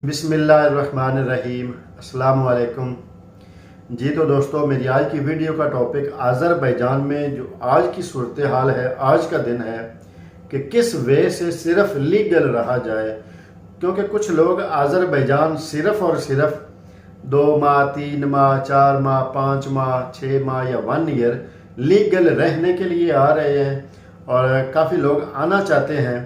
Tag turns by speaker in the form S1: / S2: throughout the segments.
S1: बिस्मिल्लाहिर्रहमानिर्रहीम। अस्सलाम वालेकुम जी। तो दोस्तों, मेरी आज की वीडियो का टॉपिक अज़रबैजान में जो आज की सूरत हाल है, आज का दिन है कि किस वे से सिर्फ लीगल रहा जाए। क्योंकि कुछ लोग अज़रबैजान सिर्फ और सिर्फ 2 माह, 3 माह, 4 माह, 5 माह, 6 माह या 1 ईयर लीगल रहने के लिए आ रहे हैं और काफ़ी लोग आना चाहते हैं।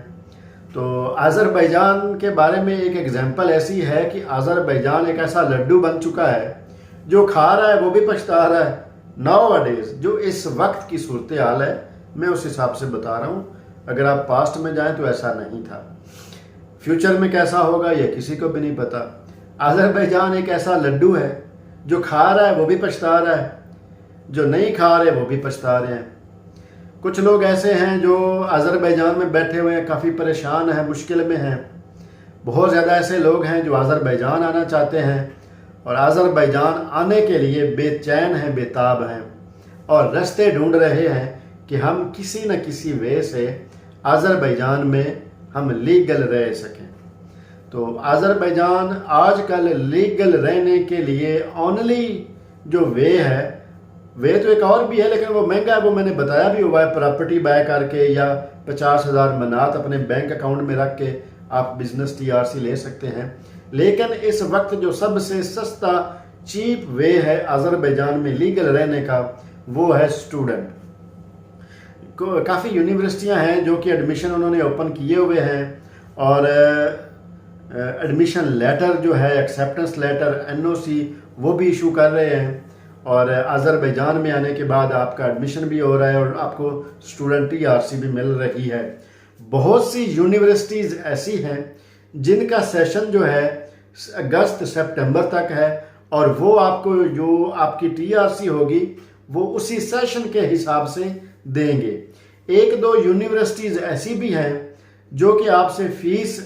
S1: तो अज़रबैजान के बारे में एक एग्जांपल ऐसी है कि अज़रबैजान एक ऐसा लड्डू बन चुका है जो खा रहा है वो भी पछता रहा है। नाउ-अ-डेज़ जो इस वक्त की सूरत हाल है, मैं उस हिसाब से बता रहा हूँ। अगर आप पास्ट में जाएं तो ऐसा नहीं था, फ्यूचर में कैसा होगा ये किसी को भी नहीं पता। अज़रबैजान एक ऐसा लड्डू है जो खा रहा है वो भी पछता रहा है, जो नहीं खा रहे वो भी पछता रहे हैं। कुछ लोग ऐसे हैं जो अज़रबैजान में बैठे हुए हैं, काफ़ी परेशान हैं, मुश्किल में हैं। बहुत ज़्यादा ऐसे लोग हैं जो अज़रबैजान आना चाहते हैं और अज़रबैजान आने के लिए बेचैन हैं, बेताब हैं और रास्ते ढूंढ रहे हैं कि हम किसी न किसी वे से अज़रबैजान में हम लीगल रह सकें। तो अज़रबैजान आजकल लीगल रहने के लिए ओनली जो वे है, वे तो एक और भी है लेकिन वो महंगा है, वो मैंने बताया भी हुआ है। प्रॉपर्टी बाय करके या 50,000 मनात अपने बैंक अकाउंट में रख के आप बिजनेस TRC ले सकते हैं। लेकिन इस वक्त जो सबसे सस्ता चीप वे है अज़रबैजान में लीगल रहने का, वो है स्टूडेंट। काफ़ी यूनिवर्सिटियां हैं जो कि एडमिशन उन्होंने ओपन किए हुए हैं और एडमिशन लेटर जो है, एक्सेप्टेंस लेटर, NOC वो भी इशू कर रहे हैं। और अज़रबैजान में आने के बाद आपका एडमिशन भी हो रहा है और आपको स्टूडेंट TRC भी मिल रही है। बहुत सी यूनिवर्सिटीज़ ऐसी हैं जिनका सेशन जो है अगस्त सितंबर तक है और वो आपको जो आपकी TRC होगी वो उसी सेशन के हिसाब से देंगे। 1-2 यूनिवर्सिटीज़ ऐसी भी हैं जो कि आपसे फीस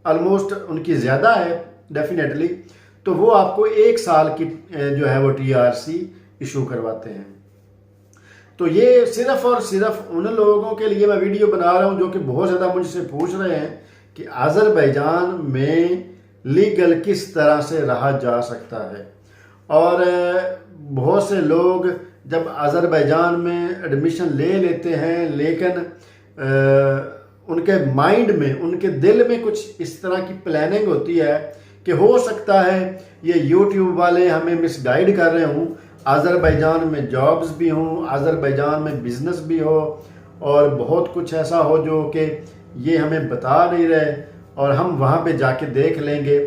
S1: ऑलमोस्ट उनकी ज़्यादा है डेफिनेटली, तो वो आपको 1 साल की जो है वो TRC इशू करवाते हैं। तो ये सिर्फ और सिर्फ उन लोगों के लिए मैं वीडियो बना रहा हूँ जो कि बहुत ज़्यादा मुझसे पूछ रहे हैं कि अज़रबैजान में लीगल किस तरह से रहा जा सकता है। और बहुत से लोग जब अज़रबैजान में एडमिशन ले लेते हैं लेकिन उनके माइंड में, उनके दिल में कुछ इस तरह की प्लानिंग होती है कि हो सकता है ये YouTube वाले हमें मिसगाइड कर रहे हों, अज़रबैजान में जॉब्स भी हों, अज़रबैजान में बिजनेस भी हो और बहुत कुछ ऐसा हो जो कि ये हमें बता नहीं रहे और हम वहाँ पे जाके देख लेंगे।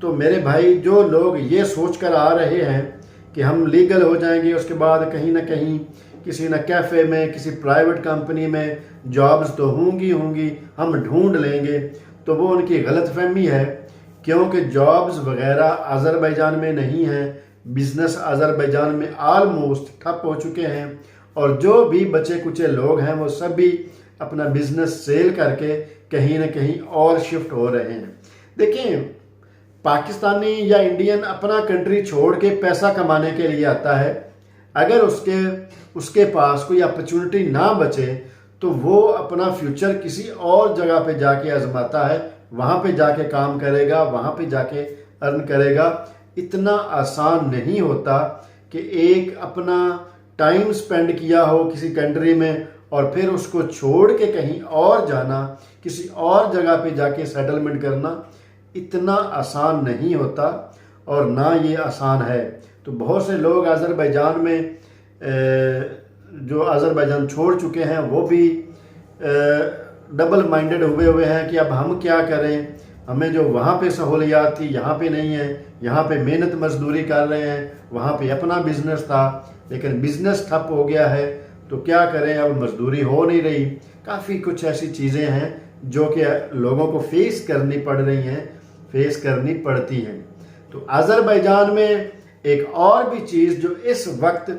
S1: तो मेरे भाई, जो लोग ये सोच कर आ रहे हैं कि हम लीगल हो जाएंगे, उसके बाद कहीं ना कहीं किसी न कैफ़े में, किसी प्राइवेट कंपनी में जॉब्स तो होंगी, हम ढूंढ लेंगे, तो वो उनकी गलतफहमी है। क्योंकि जॉब्स वगैरह अज़रबैजान में नहीं है, बिजनेस अज़रबैजान में आलमोस्ट ठप हो चुके हैं और जो भी बचे कुचे लोग हैं वो सभी अपना बिजनेस सेल करके कहीं ना कहीं और शिफ्ट हो रहे हैं। देखिए, पाकिस्तानी या इंडियन अपना कंट्री छोड़ के पैसा कमाने के लिए आता है, अगर उसके पास कोई अपॉर्चुनिटी ना बचे तो वो अपना फ्यूचर किसी और जगह पे जाके आजमाता है, वहाँ पे जाके काम करेगा, वहाँ पे जाके अर्न करेगा। इतना आसान नहीं होता कि एक अपना टाइम स्पेंड किया हो किसी कंट्री में और फिर उसको छोड़ के कहीं और जाना, किसी और जगह पे जाके सेटलमेंट करना, इतना आसान नहीं होता और ना ये आसान है। तो बहुत से लोग अज़रबैजान में जो अज़रबैजान छोड़ चुके हैं वो भी डबल माइंडेड हुए हैं कि अब हम क्या करें, हमें जो वहाँ पे सहूलियात थी यहाँ पे नहीं है, यहाँ पे मेहनत मजदूरी कर रहे हैं, वहाँ पे अपना बिजनेस था लेकिन बिजनेस ठप हो गया है, तो क्या करें, अब मजदूरी हो नहीं रही। काफ़ी कुछ ऐसी चीज़ें हैं जो कि लोगों को फेस करनी पड़ रही हैं, फेस करनी पड़ती हैं। तो अज़रबैजान में एक और भी चीज़ जो इस वक्त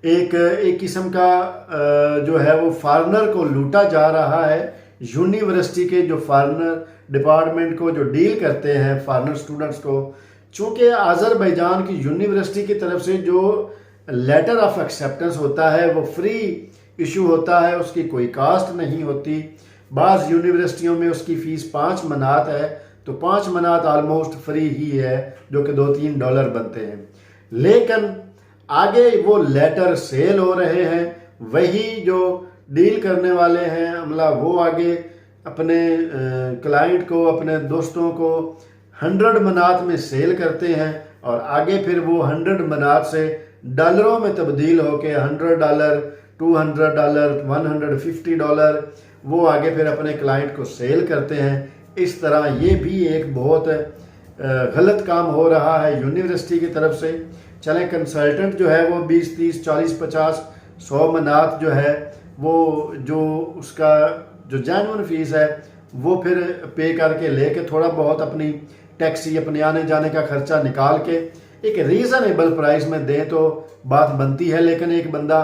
S1: एक किस्म का जो है वो फॉरेनर को लूटा जा रहा है, यूनिवर्सिटी के जो फॉरेनर डिपार्टमेंट को जो डील करते हैं फॉरेनर स्टूडेंट्स को, चूँकि अज़रबैजान की यूनिवर्सिटी की तरफ से जो लेटर ऑफ एक्सेप्टेंस होता है वो फ्री इशू होता है, उसकी कोई कास्ट नहीं होती। बाज़ यूनिवर्सिटियों में उसकी फ़ीस 5 मनात है, तो 5 मनात आलमोस्ट फ्री ही है, जो कि $2-3 बनते हैं। लेकिन आगे वो लेटर सेल हो रहे हैं, वही जो डील करने वाले हैं अमला, वो आगे अपने क्लाइंट को, अपने दोस्तों को 100 मनात में सेल करते हैं और आगे फिर वो 100 मनात से डॉलरों में तब्दील होके $100, $200, $150 वो आगे फिर अपने क्लाइंट को सेल करते हैं। इस तरह ये भी एक बहुत गलत काम हो रहा है यूनिवर्सिटी की तरफ से। चलें, कंसल्टेंट जो है वो 20, 30, 40, 50, 100 मनात जो है वो जो उसका जो जेन्युइन फीस है वो फिर पे करके लेके थोड़ा बहुत अपनी टैक्सी, अपने आने जाने का खर्चा निकाल के एक रीज़नेबल प्राइस में दें तो बात बनती है। लेकिन एक बंदा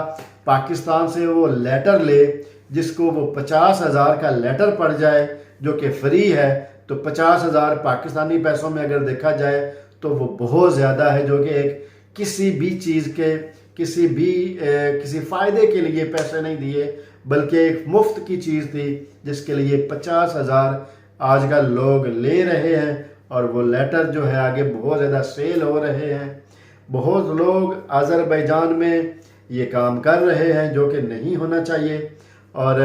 S1: पाकिस्तान से वो लेटर ले जिसको वो 50,000 का लेटर पड़ जाए जो कि फ्री है, तो 50,000 पाकिस्तानी पैसों में अगर देखा जाए तो वो बहुत ज़्यादा है, जो कि एक किसी भी चीज़ के किसी फ़ायदे के लिए पैसे नहीं दिए, बल्कि एक मुफ्त की चीज़ थी जिसके लिए 50,000 आजकल लोग ले रहे हैं और वो लेटर जो है आगे बहुत ज़्यादा सेल हो रहे हैं। बहुत लोग अज़रबैजान में ये काम कर रहे हैं जो कि नहीं होना चाहिए और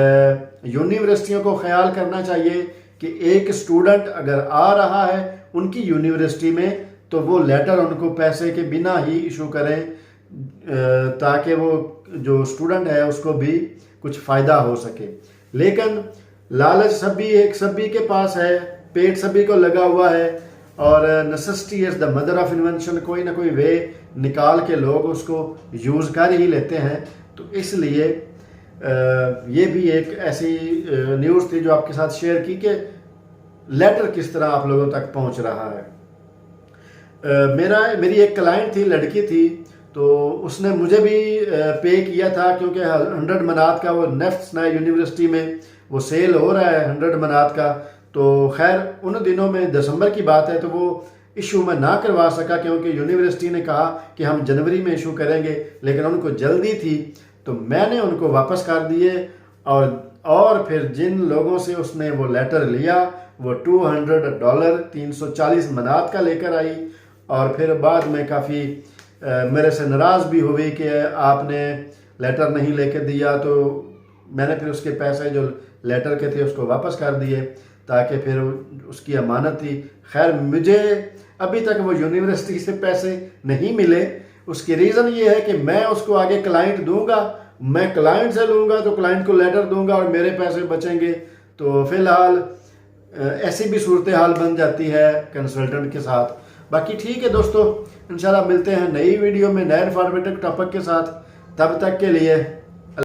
S1: यूनिवर्सिटियों को ख्याल करना चाहिए कि एक स्टूडेंट अगर आ रहा है उनकी यूनिवर्सिटी में तो वो लेटर उनको पैसे के बिना ही इशू करें, ताकि वो जो स्टूडेंट है उसको भी कुछ फ़ायदा हो सके। लेकिन लालच सभी के पास है, पेट सभी को लगा हुआ है और necessity is the mother of invention. कोई ना कोई वे निकाल के लोग उसको यूज़ कर ही लेते हैं। तो इसलिए ये भी एक ऐसी न्यूज़ थी जो आपके साथ शेयर की कि लेटर किस तरह आप लोगों तक पहुंच रहा है। मेरी एक क्लाइंट थी, लड़की थी, तो उसने मुझे भी पे किया था क्योंकि 100 मनात का वो नेफ्ट नया यूनिवर्सिटी में वो सेल हो रहा है 100 मनात का। तो खैर उन दिनों में दिसंबर की बात है, तो वो इशू में ना करवा सका क्योंकि यूनिवर्सिटी ने कहा कि हम जनवरी में इशू करेंगे, लेकिन उनको जल्दी थी तो मैंने उनको वापस कर दिए। और फिर जिन लोगों से उसने वो लेटर लिया वो $200 340 मनात का लेकर आई और फिर बाद में काफ़ी मेरे से नाराज़ भी हुई कि आपने लेटर नहीं लेके दिया। तो मैंने फिर उसके पैसे जो लेटर के थे उसको वापस कर दिए ताकि फिर उसकी अमानत थी। खैर मुझे अभी तक वो यूनिवर्सिटी से पैसे नहीं मिले। उसकी रीज़न ये है कि मैं उसको आगे क्लाइंट दूंगा, मैं क्लाइंट से लूँगा तो क्लाइंट को लेटर दूंगा और मेरे पैसे बचेंगे। तो फिलहाल ऐसी भी सूरत हाल बन जाती है कंसल्टेंट के साथ। बाकी ठीक है दोस्तों, इंशाल्लाह मिलते हैं नई वीडियो में नए इन्फॉर्मेटिव टॉपिक के साथ। तब तक के लिए